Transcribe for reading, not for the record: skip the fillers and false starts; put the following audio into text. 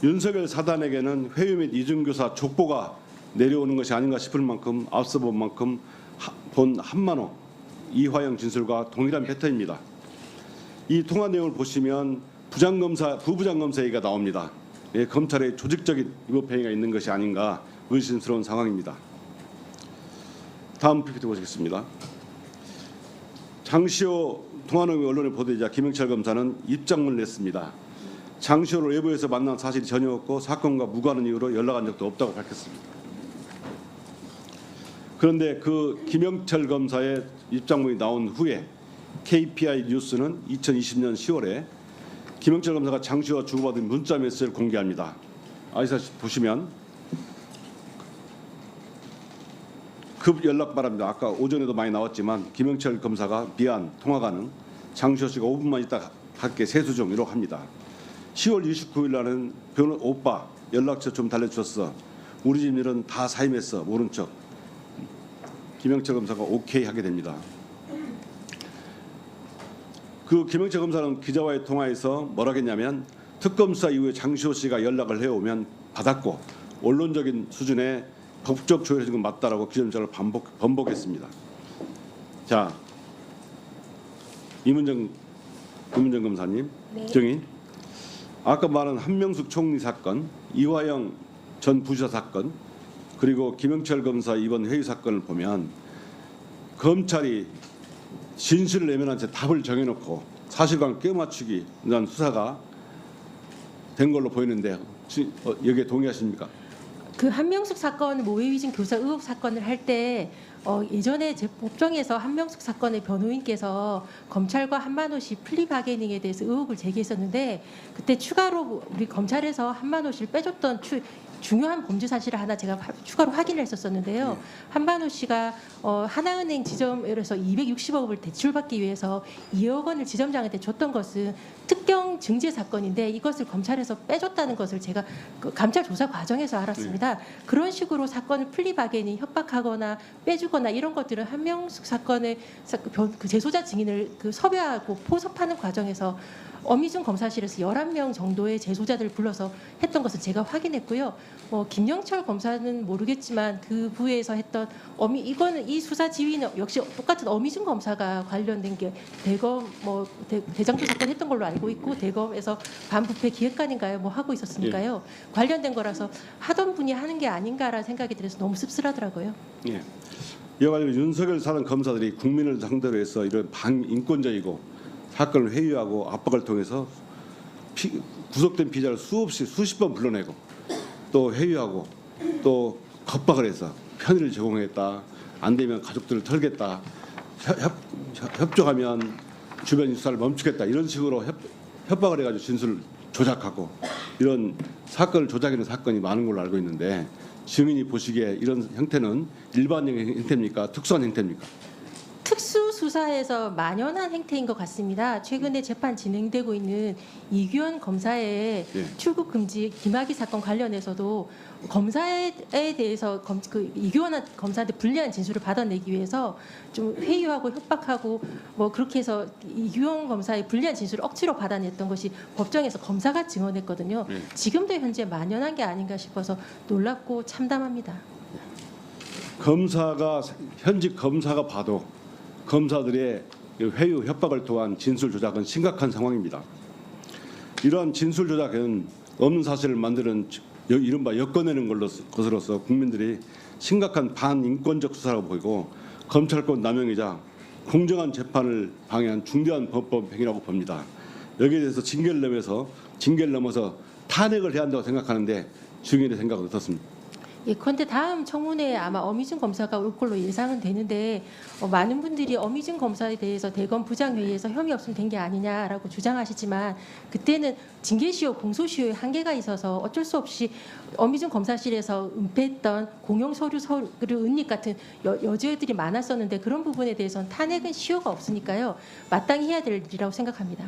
윤석열 사단에게는 회유 및 이중교사 족보가 내려오는 것이 아닌가 싶을 만큼 앞서 본 만큼 본 한만호, 이화영 진술과 동일한 패턴입니다. 이 통화 내용을 보시면 부부장검사 얘기가 나옵니다. 예, 검찰의 조직적인 위법행위가 있는 것이 아닌가 의심스러운 상황입니다. 다음 PPT 보시겠습니다. 장시호 통화 내용이 언론에 보도되자 김영철 검사는 입장문을 냈습니다. 장시호를 외부에서 만난 사실이 전혀 없고 사건과 무관한 이유로 연락한 적도 없다고 밝혔습니다. 그런데 그 김영철 검사의 입장문이 나온 후에 KPI 뉴스는 2020년 10월에 김영철 검사가 장시호와 주고받은 문자 메시지를 공개합니다. 아시다시피 보시면 급 연락 바랍니다. 아까 오전에도 많이 나왔지만 김영철 검사가 미안 통화 가능 장시호 씨가 5분만 있다 갈게 세수 중 이렇게 합니다. 10월 29일 날은 오빠 연락처 좀 달래주셨어. 우리 집 일은 다 사임했어. 모른 척. 김영철 검사가 오케이 하게 됩니다. 그 김영철 검사는 기자와의 통화에서 뭐라 했냐면 특검 수사 이후에 장시호 씨가 연락을 해오면 받았고 언론적인 수준의 법적 조회를 지금 맞다라고 기존자를 번복했습니다. 자, 이문정 검사님, 네. 증인. 아까 말한 한명숙 총리 사건, 이화영 전 부지사 사건, 그리고 김영철 검사 이번 회의 사건을 보면 검찰이 진실을 내면한 채 답을 정해놓고 사실관계 껴맞추기 이런 수사가 된 걸로 보이는데 여기에 동의하십니까? 그 한명숙 사건 모해위증 교사 의혹 사건을 할 때 예전에 법정에서 한명숙 사건의 변호인께서 검찰과 한만호 씨 플리바게닝에 대해서 의혹을 제기했었는데 그때 추가로 우리 검찰에서 한만호 씨를 빼줬던 중요한 범죄 사실을 하나 제가 추가로 확인을 했었는데요. 한만호 씨가 하나은행 지점에서 260억을 대출받기 위해서 2억 원을 지점장한테 줬던 것은 특경 증제 사건인데 이것을 검찰에서 빼줬다는 것을 제가 그 감찰 조사 과정에서 알았습니다. 그런 식으로 사건을 플리바게닝 협박하거나 빼주거나 이런 것들은 한명숙 사건의 그 재소자 증인을 그 섭외하고 포섭하는 과정에서 어미준 검사실에서 11명 정도의 재소자들을 불러서 했던 것을 제가 확인했고요. 김영철 검사는 모르겠지만 그 부에서 했던 이거는 이 수사 지휘는 역시 똑같은 어미준 검사가 관련된 게 대검 대장동 사건 했던 걸로 알고 있고 대검에서 반부패 기획관인가요 하고 있었으니까요. 관련된 거라서 하던 분이 하는 게 아닌가라는 생각이 들어서 너무 씁쓸하더라고요. 예. 이와 관련 윤석열 사단 검사들이 국민을 상대로 해서 이런 반인권적이고 사건을 회유하고 압박을 통해서 구속된 피의자를 수십 번 불러내고 또 회유하고 또 겁박을 해서 편의를 제공했다. 안 되면 가족들을 털겠다. 협조하면 주변 수사를 멈추겠다. 이런 식으로 협박을 해가지고 진술을 조작하고 이런 사건을 조작하는 사건이 많은 걸로 알고 있는데 증인이 보시기에 이런 형태는 일반적인 형태입니까? 특수한 형태입니까? 특수수사에서 만연한 행태인 것 같습니다. 최근에 재판 진행되고 있는 이규현 검사의 출국 금지 김학의 사건 관련해서도 검사에 대해서 이규현 검사한테 불리한 진술을 받아내기 위해서 좀 회유하고 협박하고 그렇게 해서 이규현 검사의 불리한 진술을 억지로 받아냈던 것이 법정에서 검사가 증언했거든요. 지금도 현재 만연한 게 아닌가 싶어서 놀랍고 참담합니다. 현직 검사가 봐도 검사들의 회유 협박을 통한 진술 조작은 심각한 상황입니다. 이러한 진술 조작은 없는 사실을 만드는 이른바 엮어내는 것으로서 국민들이 심각한 반인권적 수사라고 보이고 검찰권 남용이자 공정한 재판을 방해한 중대한 범법 행위라고 봅니다. 여기에 대해서 징계를 넘어서 탄핵을 해야 한다고 생각하는데 증인의 생각은 어떻습니까? 예컨대 다음 청문회에 아마 어미준 검사가 올 걸로 예상은 되는데 많은 분들이 어미준 검사에 대해서 대검 부장회의에서 혐의 없으면 된 게 아니냐라고 주장하시지만 그때는 징계시효, 공소시효의 한계가 있어서 어쩔 수 없이 어미준 검사실에서 은폐했던 공용 서류 은닉 같은 여죄들이 많았었는데 그런 부분에 대해서는 탄핵은 시효가 없으니까요. 마땅히 해야 될 일이라고 생각합니다.